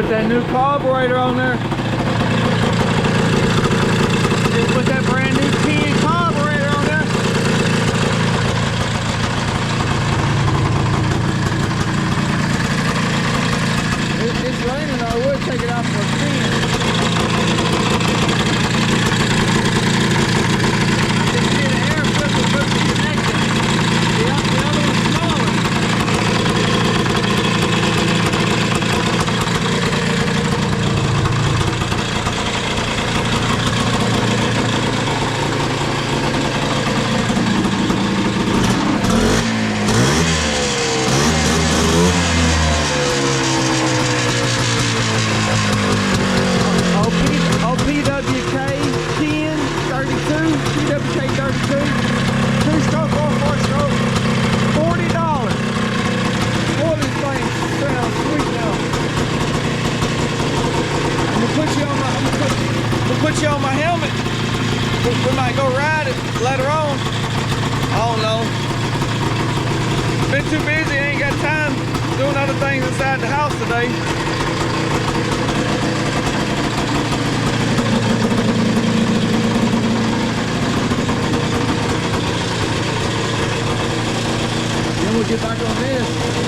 put that new carburetor on there. Just put that brand new 10 carburetor on there. It's raining, I would take it off for a spin. I can see the air filter connected. The other one's smaller. OPWK 1032, PWK 32, 2-stroke or 4-stroke, $40. Boy, this thing sounds sweet now. I'm gonna put you on my helmet. We might go ride it later on. I don't know. Been too busy, ain't got time doing other things inside the house today. Then we'll get back on this.